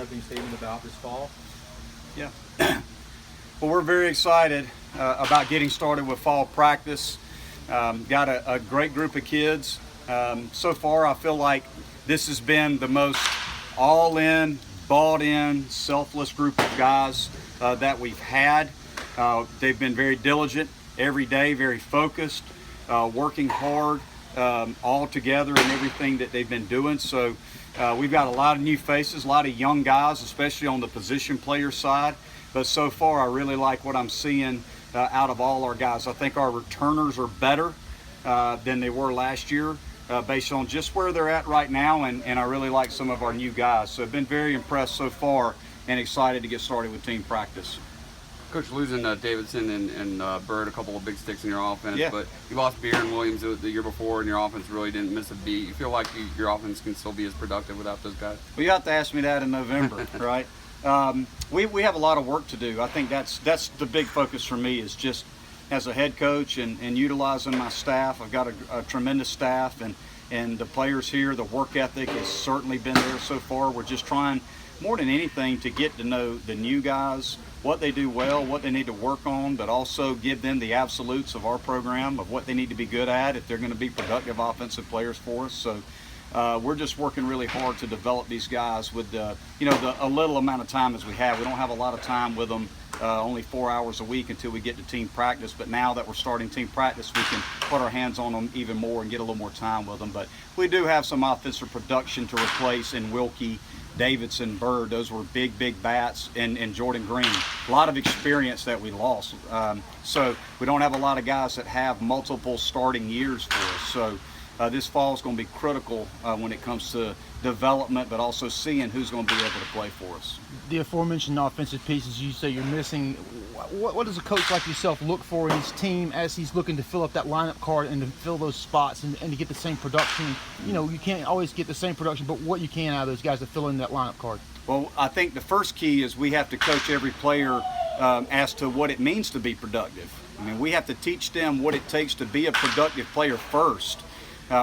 opening statement about this fall? Yeah. Well, we're very excited about getting started with fall practice. Got a great group of kids. So far, I feel like this has been the most all-in, bought-in, selfless group of guys that we've had. They've been very diligent every day, very focused, working hard all together in everything that they've been doing. So we've got a lot of new faces, a lot of young guys, especially on the position player side. But so far, I really like what I'm seeing out of all our guys. I think our returners are better than they were last year based on just where they're at right now, and I really like some of our new guys. So I've been very impressed so far and excited to get started with team practice. Coach, losing Davidson and Bird, a couple of big sticks in your offense, Yeah. but you lost Beer and Williams the year before, and your offense really didn't miss a beat. You feel like your offense can still be as productive without those guys? Well, you have to ask me that in November, right? We have a lot of work to do. I think that's the big focus for me, is just as a head coach and utilizing my staff. I've got a tremendous staff, and the players here, the work ethic has certainly been there so far. We're just trying more than anything to get to know the new guys, what they do well, what they need to work on, but also give them the absolutes of our program of what they need to be good at if they're going to be productive offensive players for us. So we're just working really hard to develop these guys with a little amount of time as we have. We don't have a lot of time with them, only 4 hours a week until we get to team practice. But now that we're starting team practice, we can put our hands on them even more and get a little more time with them. But we do have some offensive production to replace in Wilkie, Davidson, Bird. Those were big bats, and Jordan Green. A lot of experience that we lost. So we don't have a lot of guys that have multiple starting years for us. So this fall is going to be critical when it comes to development, but also seeing who's going to be able to play for us. The aforementioned offensive pieces you say you're missing, what does a coach like yourself look for in his team as he's looking to fill up that lineup card and to fill those spots and to get the same production? You know, you can't always get the same production, but what you can out of those guys to fill in that lineup card. Well, I think the first key is we have to coach every player as to what it means to be productive. I mean, we have to teach them what it takes to be a productive player first.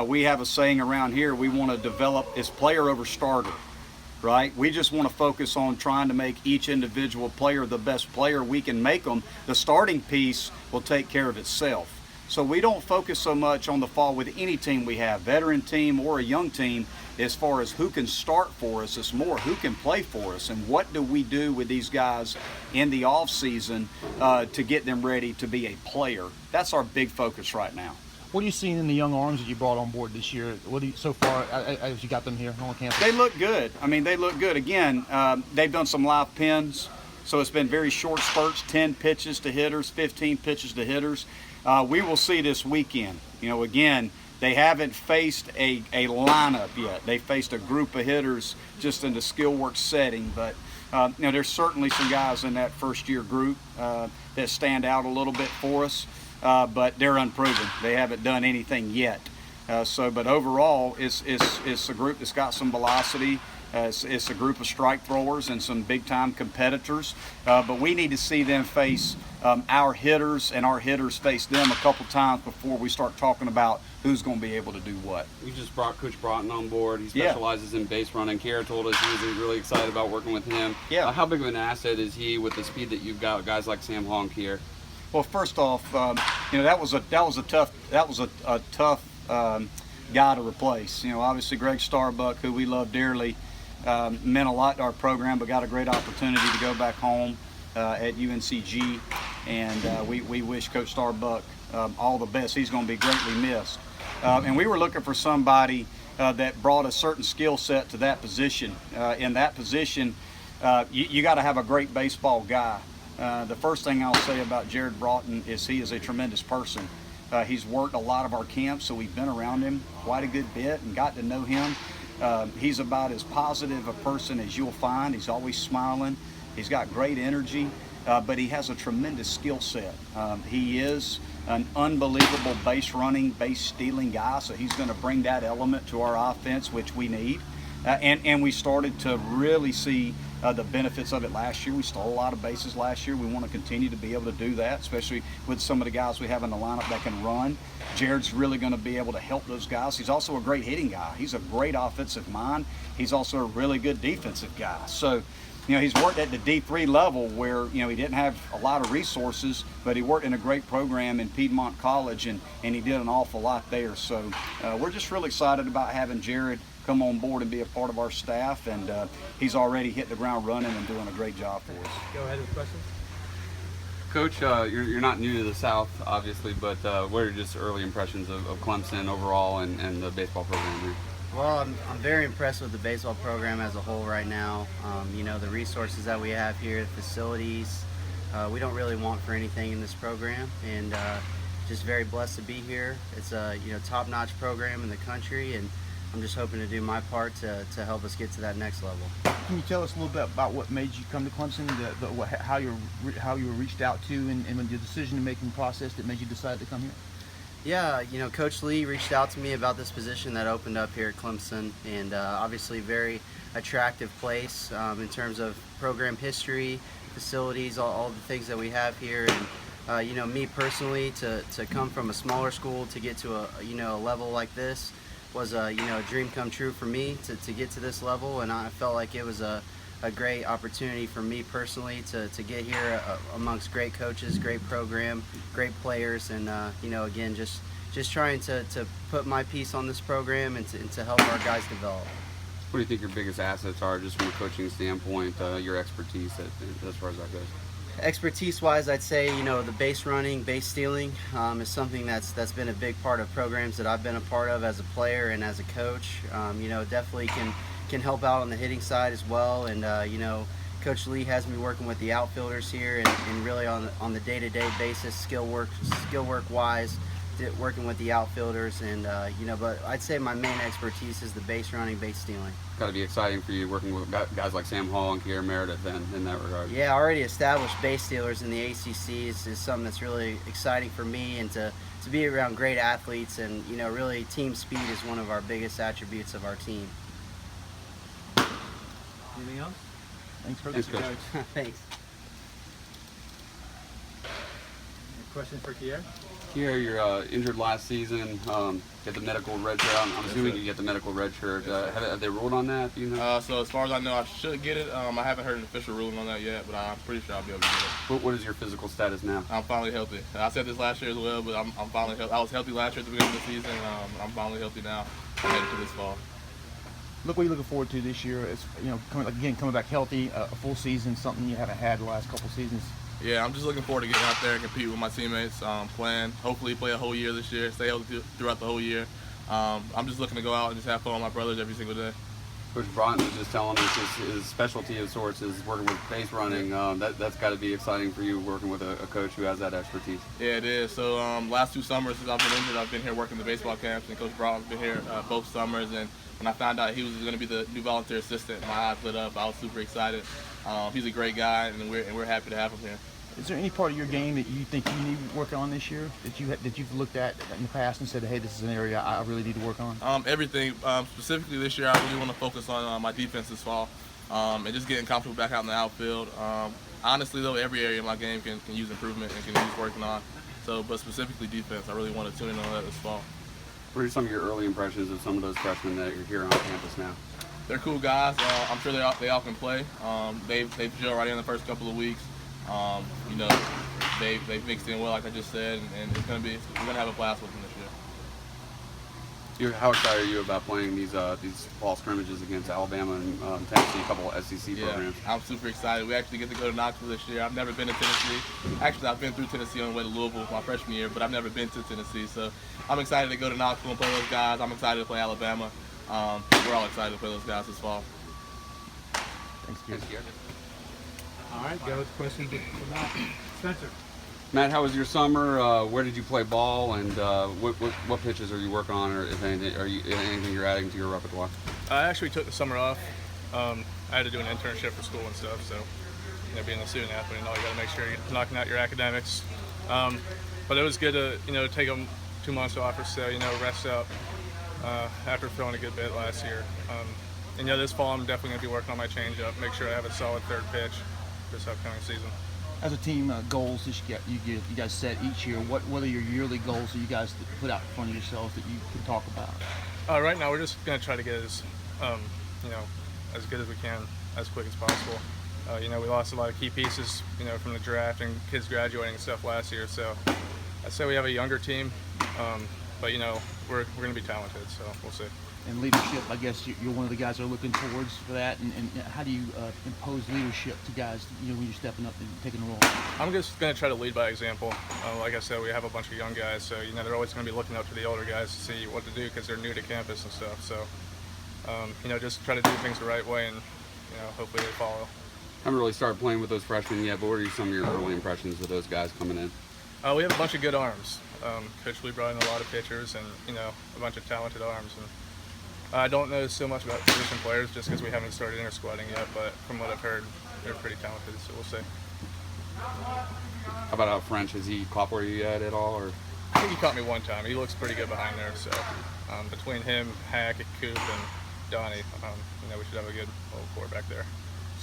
We have a saying around here, we want to develop as player over starter, right? We just want to focus on trying to make each individual player the best player we can make them. The starting piece will take care of itself. So we don't focus so much on the fall with any team we have, veteran team or a young team, as far as who can start for us. It's more who can play for us and what do we do with these guys in the off season to get them ready to be a player. That's our big focus right now. What are you seeing in the young arms that you brought on board this year? What do you, so far as you got them here on campus? They look good. I mean, they look good. Again, they've done some live pins, so it's been very short spurts, 10 pitches to hitters, 15 pitches to hitters. We will see this weekend. You know, again, they haven't faced a lineup yet. They faced a group of hitters just in the skill work setting, but there's certainly some guys in that first year group that stand out a little bit for us. But they're unproven. They haven't done anything yet. But overall, it's a group that's got some velocity. It's a group of strike throwers and some big-time competitors. But we need to see them face our hitters, and our hitters face them a couple times before we start talking about who's going to be able to do what. We just brought Coach Broughton on board. He specializes in base running. Kier told us he was really excited about working with him. Yeah. How big of an asset is he with the speed that you've got, guys like Sam Hall and Kier? Well, first off, that was a tough guy to replace. Obviously Greg Starbuck, who we love dearly, meant a lot to our program, but got a great opportunity to go back home at UNCG, and we wish Coach Starbuck all the best. He's going to be greatly missed. And we were looking for somebody that brought a certain skill set to that position. In that position, you got to have a great baseball guy. The first thing I'll say about Jared Broughton is he is a tremendous person. He's worked a lot of our camps, so we've been around him quite a good bit and got to know him. He's about as positive a person as you'll find. He's always smiling. He's got great energy, but he has a tremendous skill set. He is an unbelievable base running, base stealing guy, so he's going to bring that element to our offense, which we need. And we started to really see the benefits of it last year. We stole a lot of bases last year. We want to continue to be able to do that, especially with some of the guys we have in the lineup that can run. Jared's really going to be able to help those guys. He's also a great hitting guy. He's a great offensive mind. He's also a really good defensive guy. So, he's worked at the D3 level where, he didn't have a lot of resources, but he worked in a great program in Piedmont College, and he did an awful lot there. So we're just really excited about having Jared come on board and be a part of our staff, and he's already hit the ground running and doing a great job for us. Go ahead with questions. Coach, you're not new to the South, obviously, but what are just early impressions of Clemson overall and the baseball program here? Well, I'm very impressed with the baseball program as a whole right now. The resources that we have here, the facilities, we don't really want for anything in this program, and just very blessed to be here. It's a top-notch program in the country, and I'm just hoping to do my part to help us get to that next level. Can you tell us a little bit about what made you come to Clemson, how you were reached out to, and the decision-making process that made you decide to come here? Yeah, Coach Lee reached out to me about this position that opened up here at Clemson, and obviously very attractive place in terms of program history, facilities, all the things that we have here. And me personally, to come from a smaller school to get to a level like this was a dream come true for me to get to this level, and I felt like it was a great opportunity for me personally to get here amongst great coaches, great program, great players, and again just trying to put my piece on this program and to help our guys develop. What do you think your biggest assets are, just from a coaching standpoint, your expertise as far as that goes? Expertise-wise, I'd say the base running, base stealing is something that's been a big part of programs that I've been a part of as a player and as a coach. Definitely can help out on the hitting side as well, and Coach Lee has me working with the outfielders here, and really on the day-to-day basis, skill work wise, working with the outfielders, and but I'd say my main expertise is the base running, base stealing. Got to be exciting for you working with guys like Sam Hall and Kier, Meredith in that regard. Yeah, already established base stealers in the ACC is something that's really exciting for me, and to be around great athletes, and really team speed is one of our biggest attributes of our team. Anything else? Thanks for Thanks, this. Coach. Thanks. Any questions for Kier? Kier, you're injured last season. Get the medical red shirt. I'm assuming you get the medical red shirt. Have they ruled on that? Do you know? So as far as I know, I should get it. I haven't heard an official ruling on that yet, but I'm pretty sure I'll be able to get it. What is your physical status now? I'm finally healthy. I said this last year as well, but I'm finally healthy. I was healthy last year at the beginning of the season. I'm finally healthy now, headed to this fall. Look what you're looking forward to this year. It's coming back healthy, a full season, something you haven't had the last couple seasons. Yeah, I'm just looking forward to getting out there and compete with my teammates. Hopefully play a whole year this year, stay healthy throughout the whole year. I'm just looking to go out and just have fun with my brothers every single day. Coach Broughton was just telling us his specialty of sorts is working with base running. That's got to be exciting for you, working with a coach who has that expertise. Yeah, it is. So last 2 summers since I've been injured, I've been here working the baseball camps, and Coach Broughton's been here both summers. And when I found out he was going to be the new volunteer assistant, my eyes lit up. I was super excited. He's a great guy, and we're happy to have him here. Is there any part of your game that you think you need to work on this year that you've looked at in the past and said, hey, this is an area I really need to work on? Everything. Specifically this year, I really want to focus on my defense this fall, and just getting comfortable back out in the outfield. Honestly, though, every area of my game can use improvement and can use working on. But specifically defense, I really want to tune in on that this fall. What are some of your early impressions of some of those freshmen that are here on campus now? They're cool guys. I'm sure they all can play. They've gelled right in the first couple of weeks. They've mixed in well, like I just said, and we're gonna have a blast with them this year. How excited are you about playing these fall scrimmages against Alabama and Tennessee, a couple of SEC programs? I'm super excited. We actually get to go to Knoxville this year. I've never been to Tennessee. Actually, I've been through Tennessee on the way to Louisville my freshman year, but I've never been to Tennessee. So I'm excited to go to Knoxville and play those guys. I'm excited to play Alabama. We're all excited to play those guys this fall. Thanks, Kier. All right, go with the question for Matt. Spencer. Matt, how was your summer? Where did you play ball, and what pitches are you working on, or if anything, anything you're adding to your repertoire? I actually took the summer off. I had to do an internship for school and stuff, so being a student athlete and all, you got to make sure you're knocking out your academics. But it was good to take them 2 months off or so, rest up after throwing a good bit last year. And this fall I'm definitely going to be working on my changeup. Make sure I have a solid third pitch this upcoming season. As a team, goals that you guys set each year. What are your yearly goals that you guys put out in front of yourselves that you can talk about? Right now we're just going to try to get as good as we can as quick as possible. We lost a lot of key pieces, from the draft and kids graduating and stuff last year. So I'd say we have a younger team, but we're going to be talented. So we'll see. And leadership, I guess you're one of the guys that are looking towards for that. And how do you impose leadership to guys, when you're stepping up and taking a role? I'm just going to try to lead by example. Like I said, we have a bunch of young guys, so they're always going to be looking up to the older guys to see what to do because they're new to campus and stuff. So just try to do things the right way, and hopefully they follow. I haven't really started playing with those freshmen yet, but what are some of your early impressions of those guys coming in? We have a bunch of good arms. Coach Lee brought in a lot of pitchers and a bunch of talented arms. And I don't know so much about position players just because we haven't started inter-squatting yet, but from what I've heard, they're pretty talented, so we'll see. How about French? Has he caught for you yet at all? Or? I think he caught me one time. He looks pretty good behind there, so between him, Hack, Coop, and Donnie, we should have a good little core back there.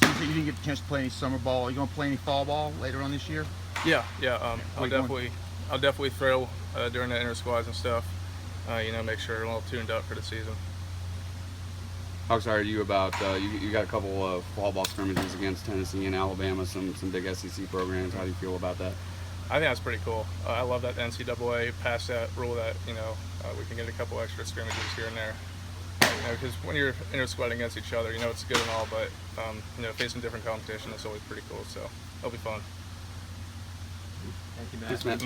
So you didn't get the chance to play any summer ball. Are you going to play any fall ball later on this year? Yeah. I'll definitely throw during the inter-squads and stuff. Make sure we're a little tuned up for the season. How excited are you about you got a couple of fall ball scrimmages against Tennessee and Alabama, some big SEC programs. How do you feel about that? I think that's pretty cool. I love that the NCAA passed that rule that we can get a couple extra scrimmages here and there. Because when you're inter-squatting against each other, it's good and all, but facing different competition is always pretty cool. So it'll be fun. Thank you, Matt. Thanks, Matt.